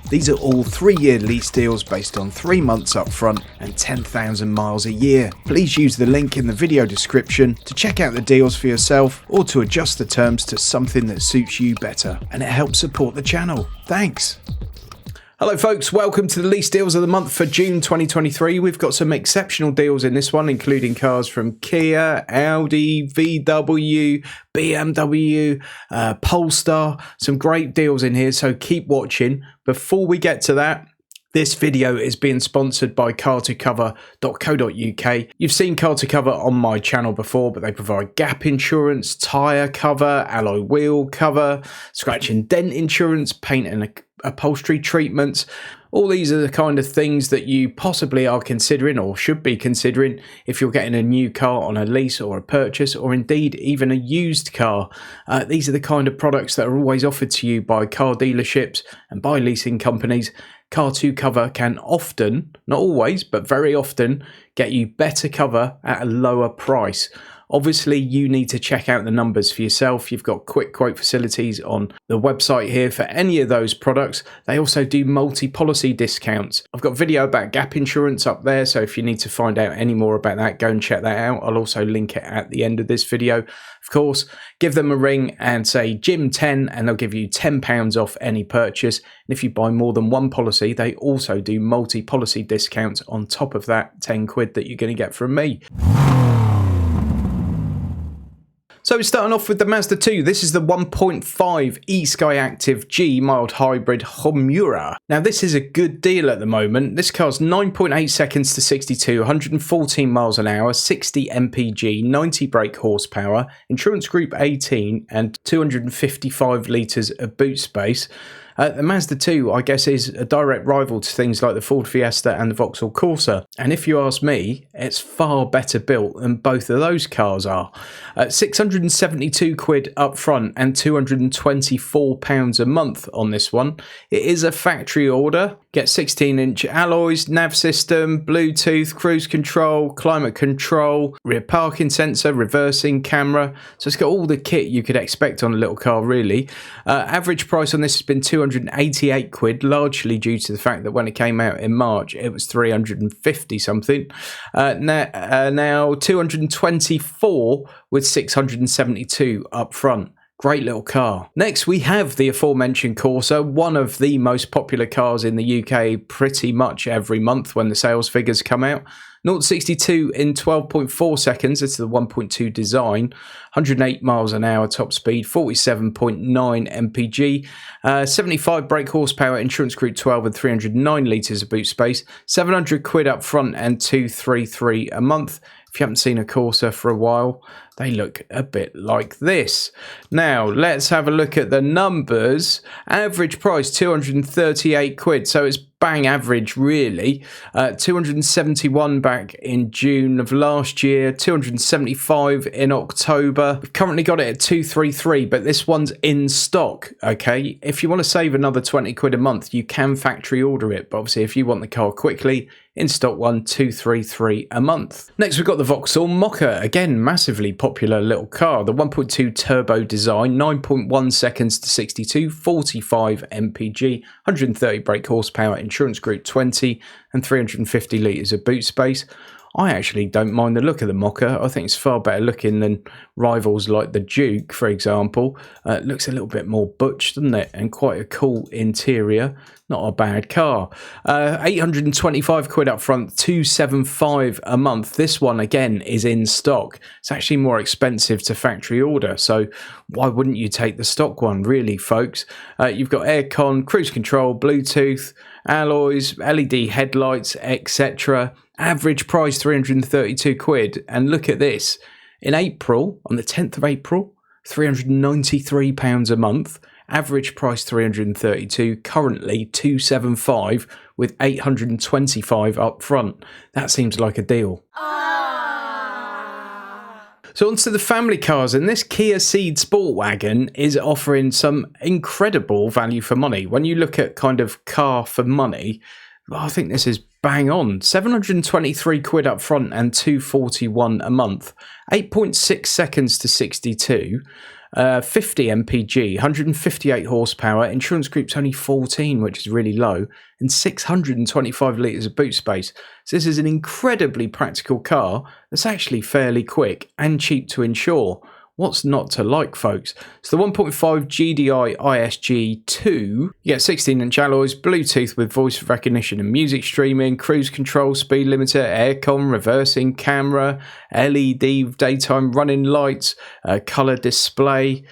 These are all 3-year lease deals based on 3 months up front and 10,000 miles a year. Please use the link in the video description to check out the deals for yourself or to adjust the terms to something that suits you better, and it helps support the channel. Thanks. Hello folks, welcome to the lease deals of the month for June 2023. We've got some exceptional deals in this one, including cars from Kia, Audi, VW, BMW, Polestar. Some great deals in here, so keep watching. Before we get to that, this video is being sponsored by car2cover.co.uk. You've seen Car2Cover on my channel before, but they provide gap insurance, tyre cover, alloy wheel cover, scratch and dent insurance, paint and upholstery treatments. All these are the kind of things that you possibly are considering or should be considering if you're getting a new car on a lease or a purchase, or indeed even a used car. These are the kind of products that are always offered to you by car dealerships and by leasing companies. Car2Cover can often, not always, but very often, get you better cover at a lower price. Obviously, you need to check out the numbers for yourself. You've got quick quote facilities on the website here for any of those products. They also do multi-policy discounts. I've got a video about gap insurance up there, so if you need to find out any more about that, go and check that out. I'll also link it at the end of this video. Of course, give them a ring and say Jim10 and they'll give you £10 off any purchase. And if you buy more than one policy, they also do multi-policy discounts on top of that 10 quid that you're going to get from me. So we're starting off with the Mazda 2. This is the 1.5 e-Sky Active G mild hybrid Homura. Now this is a good deal at the moment. This car's 9.8 seconds to 62, 114 miles an hour, 60 mpg, 90 brake horsepower, insurance group 18 and 255 litres of boot space. The Mazda 2, I guess, is a direct rival to things like the Ford Fiesta and the Vauxhall Corsa. And if you ask me, it's far better built than both of those cars are. 672 quid up front and £224 a month on this one. It is a factory order. Get 16-inch alloys, nav system, Bluetooth, cruise control, climate control, rear parking sensor, reversing camera. So it's got all the kit you could expect on a little car, really. Average price on this has been 288 quid, largely due to the fact that when it came out in March, it was 350 something. Now 224 with 672 up front. Great little car. Next, we have the aforementioned Corsa, one of the most popular cars in the UK pretty much every month when the sales figures come out. 0-62 in 12.4 seconds, it's the 1.2 design, 108 miles an hour top speed, 47.9 mpg, 75 brake horsepower, insurance group 12 and 309 litres of boot space, 700 quid up front and 233 a month. If you haven't seen a Corsa for a while, they look a bit like this. Now, let's have a look at the numbers. Average price, 238 quid. So it's bang average, really. 271 back in June of last year, 275 in October. We've currently got it at 233, but this one's in stock, okay? If you want to save another 20 quid a month, you can factory order it. But obviously, if you want the car quickly, in stock one, 233 a month. Next, we've got the Vauxhall Mocha. Again, massively popular little car. The 1.2 turbo design, 9.1 seconds to 62, 45 mpg, 130 brake horsepower, insurance group 20 and 350 litres of boot space. I actually don't mind the look of the Mocha. I think it's far better looking than rivals like the Duke, for example. It looks a little bit more butch, doesn't it? And quite a cool interior. Not a bad car. 825 quid up front, 275 a month. This one, again, is in stock. It's actually more expensive to factory order, so why wouldn't you take the stock one, really, folks? You've got aircon, cruise control, Bluetooth, alloys, LED headlights, etc. Average price 332 quid. And look at this. In April, on the 10th of April, £393 a month. Average price 332, currently 275 with 825 up front. That seems like a deal. So onto the family cars, and this Kia Ceed Sport Wagon is offering some incredible value for money. When you look at kind of car for money, well, I think this is bang on. 723 quid up front and 241 a month. 8.6 seconds to 62. 50 mpg, 158 horsepower, insurance group's only 14, which is really low, and 625 litres of boot space. So this is an incredibly practical car that's actually fairly quick and cheap to insure. What's not to like, folks? So the 1.5 GDI ISG2, you get 16-inch alloys, Bluetooth with voice recognition and music streaming, cruise control, speed limiter, aircon, reversing camera, LED daytime running lights, colour display.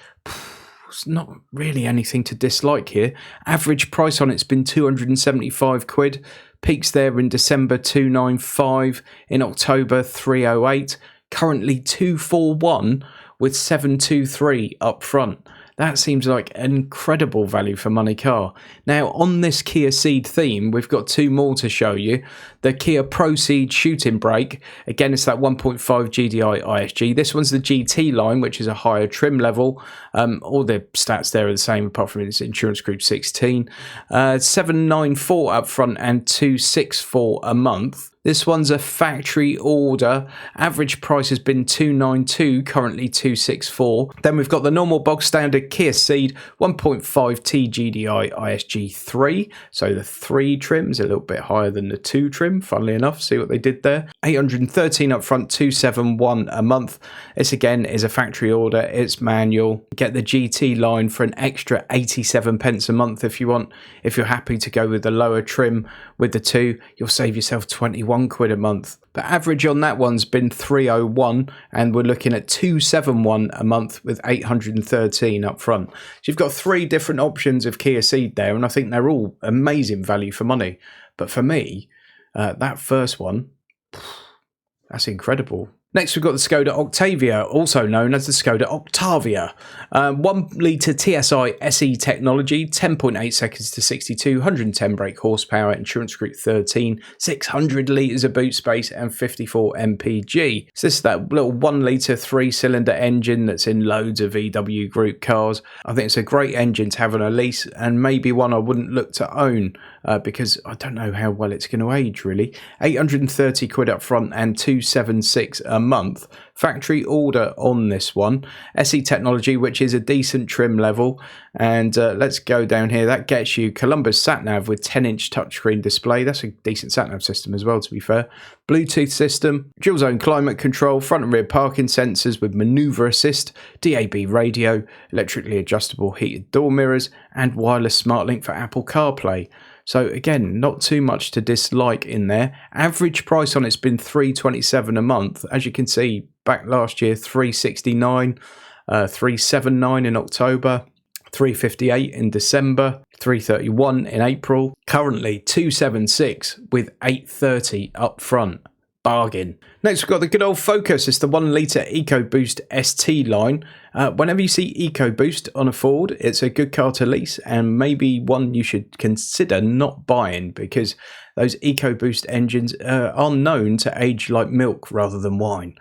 It's not really anything to dislike here. Average price on it's been 275 quid. Peaks there in December 295, in October 308, currently 241 with 723 up front. That seems like an incredible value for money car. Now, on this Kia Ceed theme, we've got two more to show you. The Kia Proceed shooting brake. Again, it's that 1.5 GDI ISG. This one's the GT line, which is a higher trim level. All the stats there are the same, apart from its insurance group 16. 794 up front and 264 a month. This one's a factory order. Average price has been 292, currently 264. Then we've got the normal bog standard Kia Ceed 1.5T GDI ISG3. So the 3 trim's a little bit higher than the 2 trim, funnily enough. See what they did there. 813 up front, 271 a month. This again is a factory order. It's manual. Get the GT line for an extra 87 pence a month if you want. If you're happy to go with the lower trim with the 2, you'll save yourself 21 quid a month. But average on that one's been 301, and we're looking at 271 a month with 813 up front. So you've got 3 different options of Kia Ceed there, and I think they're all amazing value for money. But for me, that first one, that's incredible. Next, we've got the Skoda Octavia, also known as the Skoda Octavia. 1 litre TSI SE technology, 10.8 seconds to 62, 110 brake horsepower, insurance group 13, 600 litres of boot space, and 54 mpg. So this is that little 1 litre 3-cylinder engine that's in loads of VW group cars. I think it's a great engine to have on a lease, and maybe one I wouldn't look to own because I don't know how well it's going to age, really. 830 quid up front and 276 a month. Factory order on this one. SE technology, which is a decent trim level. And let's go down here. That gets you Columbus sat-nav with 10-inch touchscreen display. That's a decent sat-nav system as well, to be fair. Bluetooth system, dual zone climate control, front and rear parking sensors with maneuver assist, DAB radio, electrically adjustable heated door mirrors, and wireless smart link for Apple CarPlay. So again, not too much to dislike in there. Average price on it's been $327 a month. As you can see, back last year, $369, $379 in October, $358 in December, $331 in April. Currently $276 with $830 up front. Bargain. Next, we've got the good old Focus. It's the 1 litre EcoBoost ST line. Whenever you see EcoBoost on a Ford, it's a good car to lease, and maybe one you should consider not buying, because those EcoBoost engines are known to age like milk rather than wine.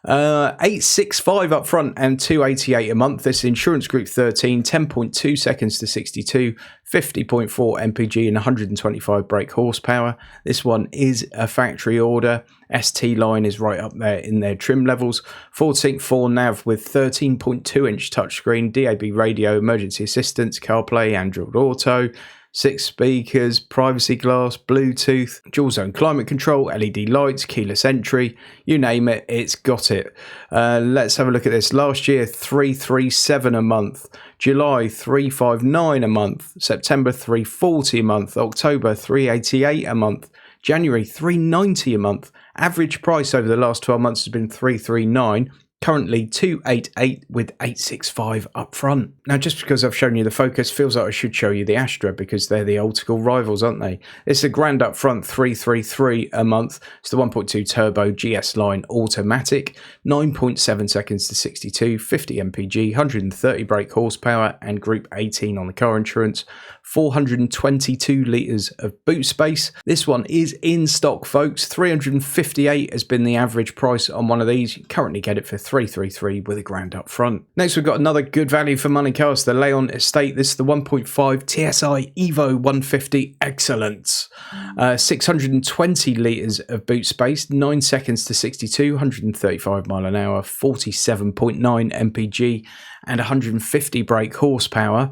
865 up front and 288 a month. This insurance group 13, 10.2 seconds to 62, 50.4 mpg and 125 brake horsepower. This one is a factory order. ST line is right up there in their trim levels. Ford Sync 4 nav with 13.2 inch touchscreen, DAB radio, emergency assistance, CarPlay, Android Auto, 6 speakers, privacy glass, Bluetooth, dual zone climate control, LED lights, keyless entry, you name it, it's got it. Let's have a look at this. Last year, 337 a month. July, 359 a month. September, 340 a month. October, 388 a month. January, 390 a month. Average price over the last 12 months has been 339. Currently 288 with 865 up front. Now, just because I've shown you the Focus, feels like I should show you the Astra, because they're the old school rivals, aren't they? It's a grand up front, 333 a month. It's the 1.2 turbo GS line automatic, 9.7 seconds to 62, 50 mpg, 130 brake horsepower, and group 18 on the car insurance. 422 litres of boot space. This one is in stock, folks. 358 has been the average price on one of these. You currently get it for 333 with a grand up front. Next, we've got another good value for money car, the Leon Estate. This is the 1.5 TSI Evo 150 Excellence. 620 litres of boot space, 9 seconds to 62, 135 mile an hour, 47.9 mpg, and 150 brake horsepower.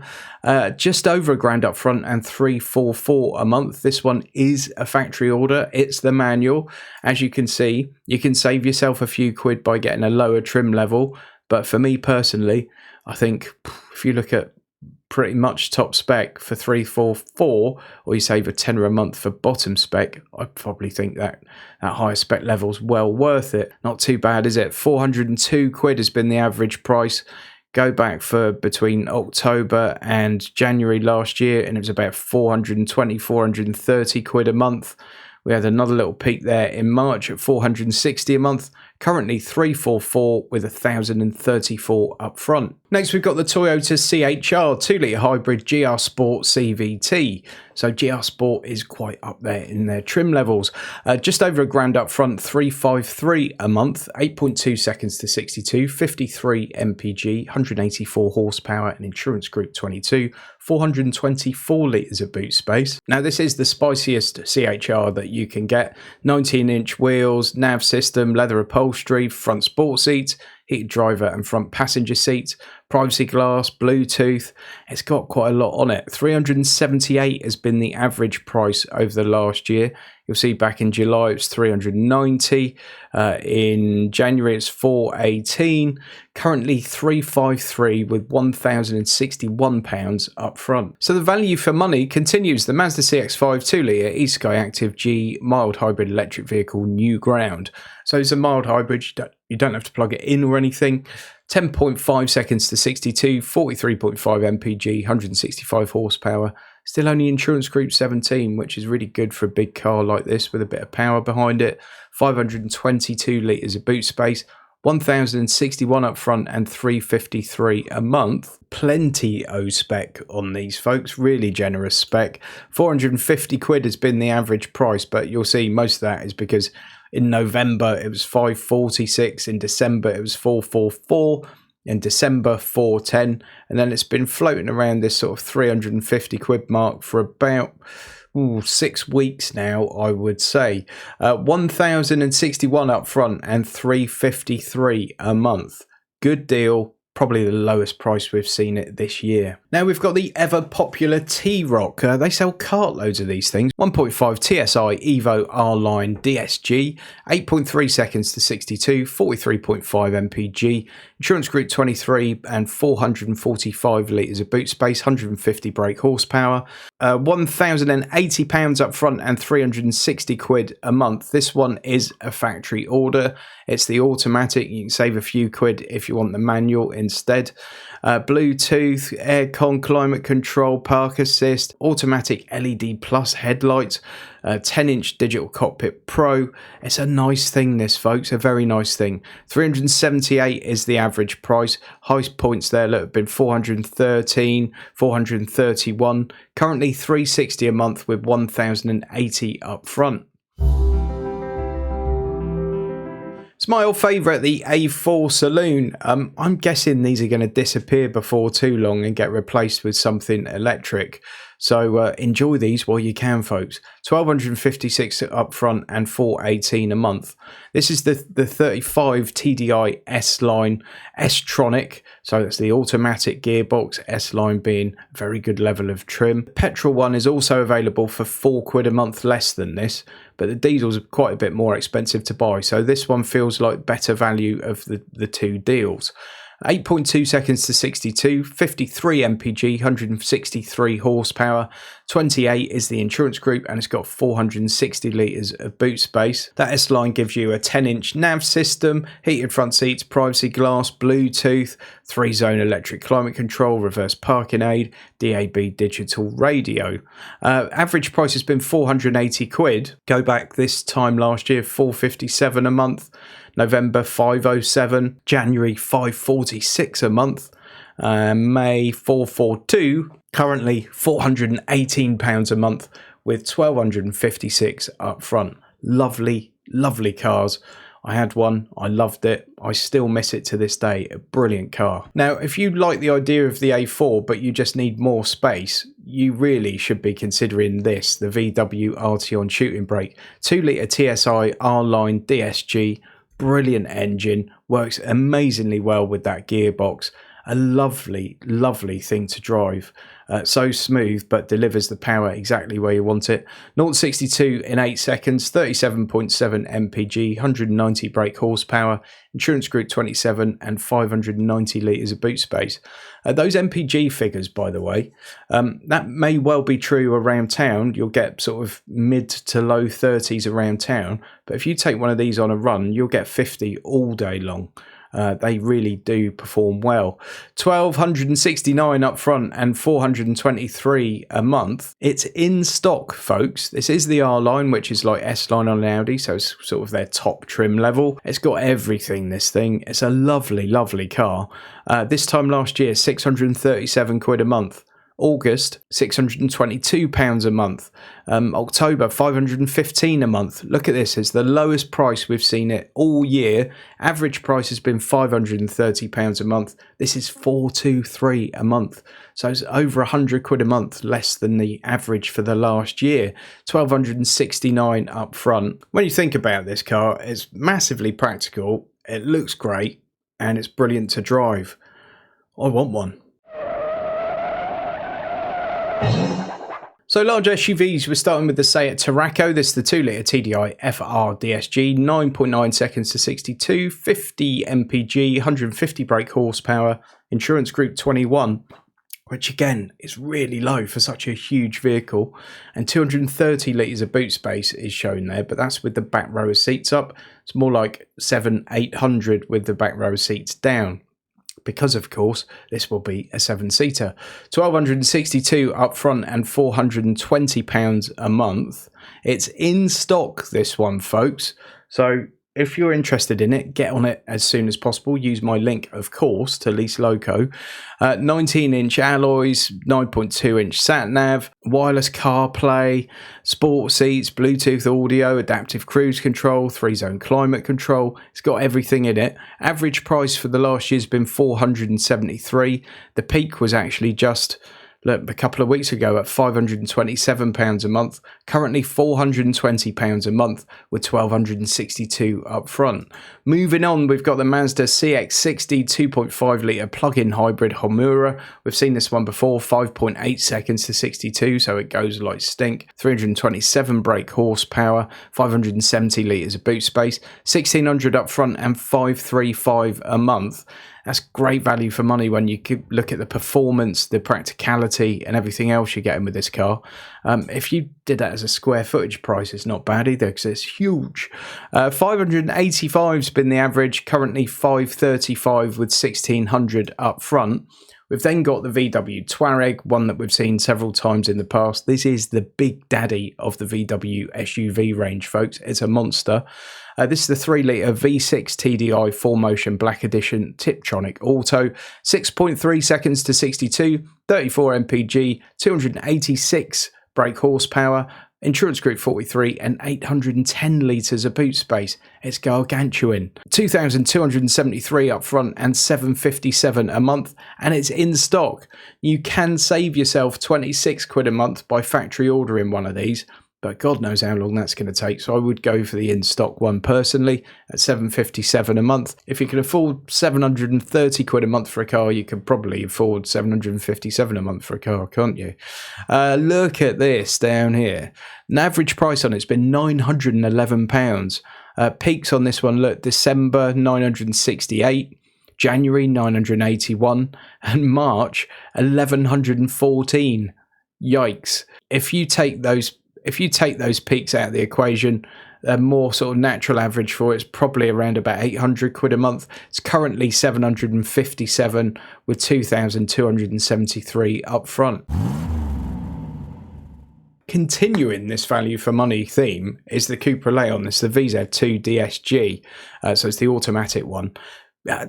Just over £1,000 up front and 344 a month. This one is a factory order. It's the manual. As you can see, you can save yourself a few quid by getting a lower trim level. But for me personally, I think if you look at pretty much top spec for 344, or you save a tenner a month for bottom spec, I probably think that higher spec level's well worth it. Not too bad, is it? 402 quid has been the average price. Go back for between October and January last year, and it was about 420, 430 quid a month. We had another little peak there in March at 460 a month. Currently 344 with 1,034 up front. Next, we've got the Toyota CHR 2-litre hybrid GR Sport CVT. So GR Sport is quite up there in their trim levels. Just over £1,000 up front, 353 a month, 8.2 seconds to 62, 53 mpg, 184 horsepower, and insurance group 22, 424 litres of boot space. Now, this is the spiciest CHR that you can get. 19-inch wheels, nav system, leather upholstery, front sport seats, heated driver and front passenger seats, privacy glass, Bluetooth. It's got quite a lot on it. 378 has been the average price over the last year. You'll see back in July it was 390. In January it's 418. Currently 353 with £1,061 up front. So the value for money continues. The Mazda CX-5 2-litre eSky Active G mild hybrid electric vehicle, new ground. So it's a mild hybrid. You don't have to plug it in or anything. 10.5 seconds to 62, 43.5 mpg, 165 horsepower. Still only insurance group 17, which is really good for a big car like this with a bit of power behind it. 522 litres of boot space, 1,061 up front and 353 a month. Plenty O spec on these folks, really generous spec. 450 quid has been the average price, but you'll see most of that is because in November it was 546, in December it was 444, in December 410, and then it's been floating around this sort of 350 quid mark for about 6 weeks now, I would say. 1,061 up front and 353 a month. Good deal. Probably the lowest price we've seen it this year. Now we've got the ever popular T-Roc. They sell cartloads of these things. 1.5 TSI Evo R-Line DSG, 8.3 seconds to 62, 43.5 mpg, insurance group 23 and 445 litres of boot space, 150 brake horsepower, £1,080 up front and 360 quid a month. This one is a factory order. It's the automatic. You can save a few quid if you want the manual instead. Bluetooth, aircon, climate control, park assist, automatic LED plus headlights, 10-inch digital cockpit pro. It's a nice thing, this, folks, a very nice thing. 378 is the average price. Highest points there have been 413, 431. Currently 360 a month with 1,080 up front. It's my old favourite, the A4 Saloon. I'm guessing these are going to disappear before too long and get replaced with something electric. So enjoy these while you can, folks. 1,256 up front and 418 a month. This is the 35 TDI S-Line S-Tronic. So that's the automatic gearbox, S-Line being a very good level of trim. The petrol one is also available for £4 a month less than this, but the diesel's quite a bit more expensive to buy. So this one feels like better value of the two deals. 8.2 seconds to 62, 53 mpg, 163 horsepower, 28 is the insurance group, and it's got 460 litres of boot space. That S-Line gives you a 10-inch nav system, heated front seats, privacy glass, Bluetooth, 3-zone electric climate control, reverse parking aid, DAB digital radio. Average price has been 480 quid. Go back this time last year, 457 a month. November 507, January 546 a month, May 442, currently £418 a month with 1,256 up front. Lovely, lovely cars. I had one, I loved it, I still miss it to this day. A brilliant car. Now, if you like the idea of the A4 but you just need more space, you really should be considering this, the VW Arteon shooting brake. 2-litre TSI R-Line DSG. Brilliant engine, works amazingly well with that gearbox. A lovely, lovely thing to drive. So smooth, but delivers the power exactly where you want it. 0 to 62 in 8 seconds, 37.7 mpg, 190 brake horsepower, insurance group 27, and 590 litres of boot space. Those mpg figures, by the way, that may well be true around town. You'll get sort of mid to low 30s around town, but if you take one of these on a run, you'll get 50 all day long. They really do perform well. 1,269 up front and 423 a month. It's in stock, folks. This is the R line, which is like S line on an Audi, so it's sort of their top trim level. It's got everything, this thing. It's a lovely, lovely car. This time last year, 637 quid a month. August, £622 a month. October, £515 a month. Look at this, it's the lowest price we've seen it all year. Average price has been £530 a month. This is £423 a month. So it's over 100 quid a month less than the average for the last year. 1,269 up front. When you think about this car, it's massively practical, it looks great, and it's brilliant to drive. I want one. So large SUVs, we're starting with the Seat Tarraco. This is the 2-litre TDI FR DSG, 9.9 seconds to 62, 50 mpg, 150 brake horsepower, insurance group 21, which again is really low for such a huge vehicle, and 230 litres of boot space is shown there, but that's with the back row of seats up. It's more like 700-800 with the back row of seats down, because of course this will be a 7-seater. 1,262 up front and £420 a month. It's in stock, this one, folks, so if you're interested in it, get on it as soon as possible. Use my link, of course, to Lease Loco. 19-inch alloys, 9.2-inch sat-nav, wireless CarPlay, sport seats, Bluetooth audio, adaptive cruise control, 3-zone climate control. It's got everything in it. Average price for the last year's been £473. The peak was actually just a couple of weeks ago at £527 a month, currently £420 a month with 1,262 up front. Moving on, we've got the Mazda CX-60 2.5 litre plug-in hybrid Homura. We've seen this one before, 5.8 seconds to 62, so it goes like stink. 327 brake horsepower, 570 litres of boot space, 1,600 up front and 535 a month. That's great value for money when you look at the performance, the practicality, and everything else you're getting with this car. If you did that as a square footage price, it's not bad either because it's huge. 585's been the average, currently 535 with 1,600 up front. We've then got the VW Touareg, one that we've seen several times in the past. This is the big daddy of the VW SUV range, folks. It's a monster. This is the 3-litre V6 TDI 4Motion Black Edition Tiptronic Auto. 6.3 seconds to 62, 34 mpg, 286 brake horsepower, insurance group 43, and 810 litres of boot space. It's gargantuan. 2,273 up front and 757 a month, and it's in stock. You can save yourself 26 quid a month by factory ordering one of these, but God knows how long that's going to take, so I would go for the in-stock one personally at 757 a month. If you can afford 730 quid a month for a car, you can probably afford 757 a month for a car, can't you? Look at this down here. An average price on it's been £911. Peaks on this one, look, December 968, January 981, and March 1114. Yikes. If you take those peaks out of the equation, a more sort of natural average for it's probably around about 800 quid a month. It's currently 757 with 2,273 up front. Continuing this value for money theme is the Cupra Leon. This is the VZ2 DSG, so it's the automatic one.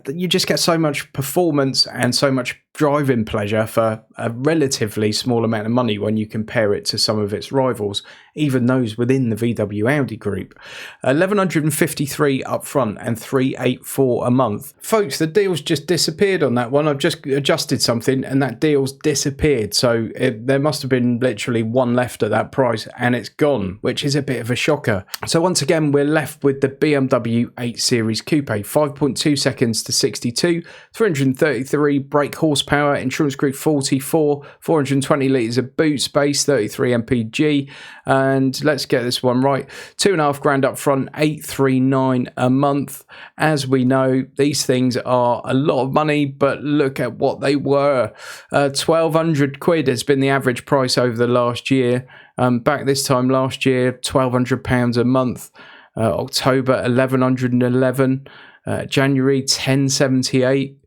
You just get so much performance and so much driving pleasure for a relatively small amount of money when you compare it to some of its rivals, even those within the VW Audi group. 1153 up front and 384 a month. Folks, the deal's just disappeared on that one. I've just adjusted something and that deal's disappeared. So there must have been literally one left at that price and it's gone, which is a bit of a shocker. So once again, we're left with the BMW 8 Series Coupe, 5.2 seconds to 62, 333 brake horsepower, insurance group 44, 420 litres of boot space, 33 mpg, and let's get this one right, £2,500 up front, 839 a month. As we know, these things are a lot of money, but look at what they were. 1,200 quid has been the average price over the last year. Back this time last year, £1,200 a month. October 1,111, January 1078,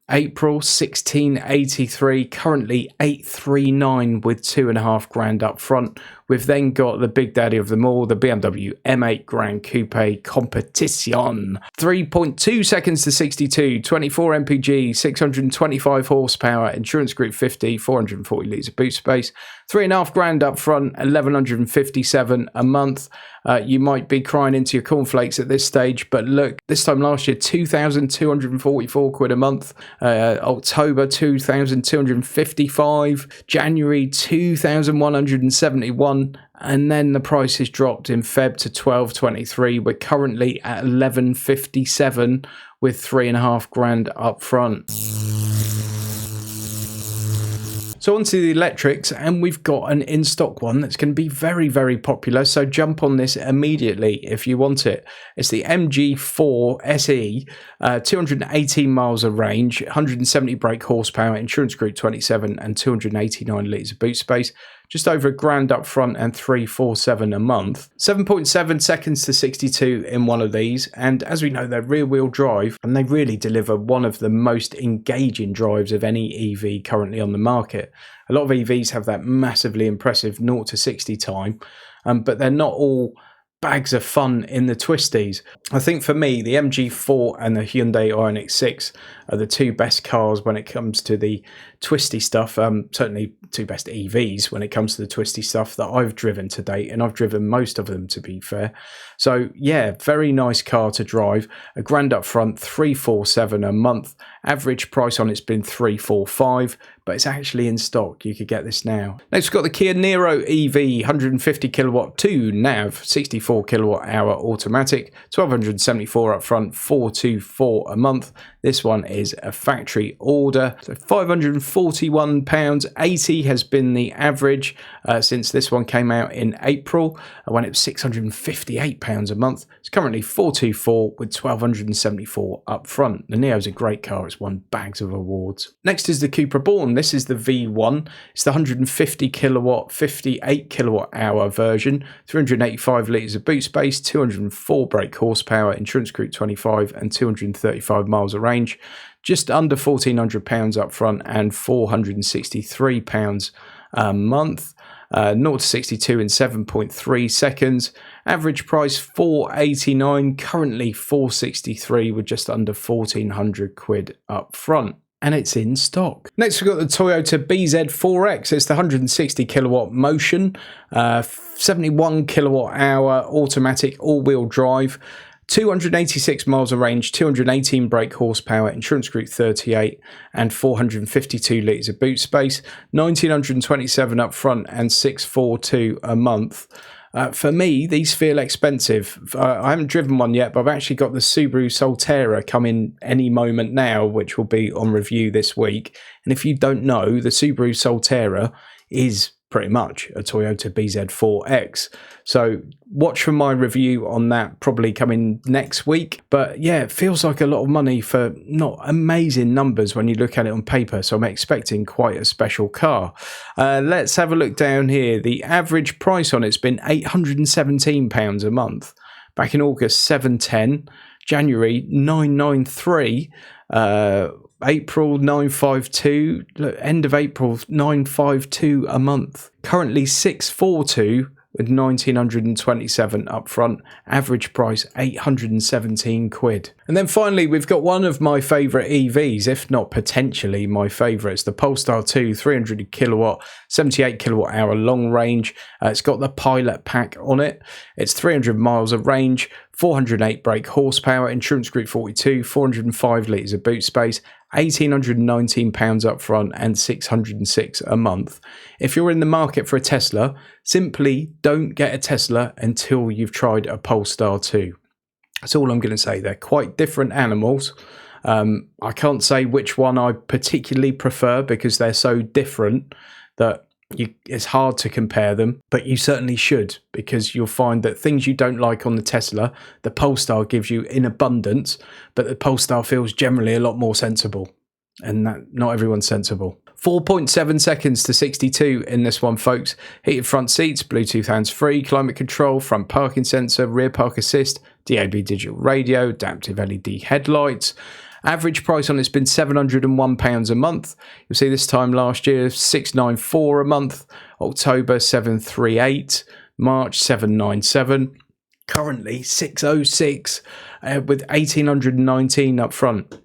April 1683, currently 839 with £2,500 up front. We've then got the big daddy of them all, the BMW M8 Grand Coupe Competition. 3.2 seconds to 62, 24 mpg, 625 horsepower, insurance group 50, 440 litres of boot space, £3,500 up front, 1,157 a month. You might be crying into your cornflakes at this stage, but look, this time last year, 2,244 quid a month. October 2,255, January 2,171, and then the price has dropped in Feb to 1,223. We're currently at 1,157 with £3,500 up front. So onto the electrics, and we've got an in-stock one that's going to be very, very popular, so jump on this immediately if you want it. It's the MG4 SE, 218 miles of range, 170 brake horsepower, insurance group 27 and 289 litres of boot space. Just over £1,000 up front and 347 a month. 7.7 seconds to 62 in one of these, and as we know, they're rear-wheel drive, and they really deliver one of the most engaging drives of any EV currently on the market. A lot of EVs have that massively impressive 0 to 60 time, but they're not all bags of fun in the twisties. I think for me, the MG4 and the Hyundai Ioniq 6 are the two best cars when it comes to the twisty stuff. Certainly two best EVs when it comes to the twisty stuff that I've driven to date, and I've driven most of them, to be fair. So yeah, very nice car to drive. £1,000 up front, 347 a month. Average price on it's been 345, but it's actually in stock. You could get this now. Next, we've got the Kia Niro EV, 150 kilowatt 2 nav, 64 kilowatt hour automatic, 1,274 up front, 424 a month. This one is a factory order, so £541.80 has been the average since this one came out in April, when it was £658 a month. It's currently 424 with 1,274 up front. The Neo's a great car. It's won bags of awards. Next is the Cupra Born. This is the V1. It's the 150 kilowatt, 58 kilowatt hour version, 385 litres of boot space, 204 brake horsepower, insurance group 25 and 235 miles of range. Just under £1,400 up front and £463 a month. 0 to 62 in 7.3 seconds. Average price £489, currently £463 with just under 1,400 quid up front. And it's in stock. Next, we've got the Toyota BZ4X. It's the 160 kilowatt Motion, 71 kilowatt hour automatic all-wheel drive, 286 miles of range, 218 brake horsepower, insurance group 38 and 452 litres of boot space, 1,927 up front and 642 a month. For me, these feel expensive. I haven't driven one yet, but I've actually got the Subaru Solterra coming any moment now, which will be on review this week. And if you don't know, the Subaru Solterra is pretty much a Toyota BZ4X. So watch for my review on that, probably coming next week. But yeah, it feels like a lot of money for not amazing numbers when you look at it on paper. So I'm expecting quite a special car. Let's have a look down here. The average price on it's been £817 a month. Back in August, 710. January, 993. April 952, end of April 952 a month. Currently 642 with 1,927 up front, average price 817 quid. And then finally, we've got one of my favourite EVs, if not potentially my favourite. It's the Polestar 2 300 kilowatt, 78 kilowatt hour long range. It's got the Pilot Pack on it. It's 300 miles of range, 408 brake horsepower, insurance group 42, 405 litres of boot space, £1,819 up front and 606 a month. If you're in the market for a Tesla, simply don't get a Tesla until you've tried a Polestar 2. That's all I'm going to say. They're quite different animals. I can't say which one I particularly prefer because they're so different that it's hard to compare them, but you certainly should, because you'll find that things you don't like on the Tesla, the Polestar gives you in abundance, but the Polestar feels generally a lot more sensible, and that not everyone's sensible. 4.7 seconds to 62 in this one, folks. Heated front seats, Bluetooth hands-free, climate control, front parking sensor, rear park assist, DAB digital radio, adaptive LED headlights. Average price on it's been £701 a month. You'll see this time last year, £694 a month. October, £738. March, £797. Currently, £606 with £1,819 up front.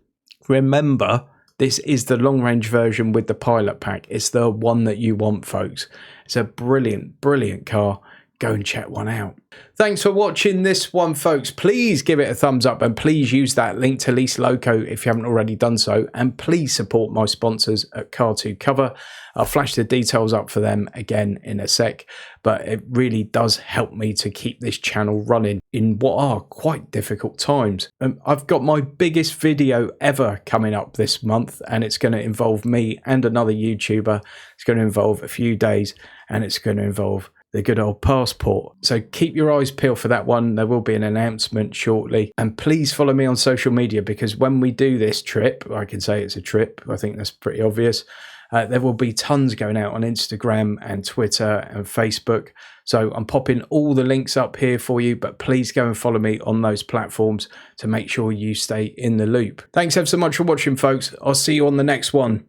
Remember, this is the long-range version with the Pilot Pack. It's the one that you want, folks. It's a brilliant, brilliant car. Go and check one out. Thanks for watching this one, folks. Please give it a thumbs up and please use that link to Lease Loco if you haven't already done so. And please support my sponsors at Car2Cover. I'll flash the details up for them again in a sec, but it really does help me to keep this channel running in what are quite difficult times. I've got my biggest video ever coming up this month, and it's going to involve me and another YouTuber. It's going to involve a few days, and it's going to involve the good old passport. So keep your eyes peeled for that one. There will be an announcement shortly. And please follow me on social media, because when we do this trip, I can say it's a trip, I think that's pretty obvious, there will be tons going out on Instagram and Twitter and Facebook. So I'm popping all the links up here for you, but please go and follow me on those platforms to make sure you stay in the loop. Thanks ever so much for watching, folks. I'll see you on the next one.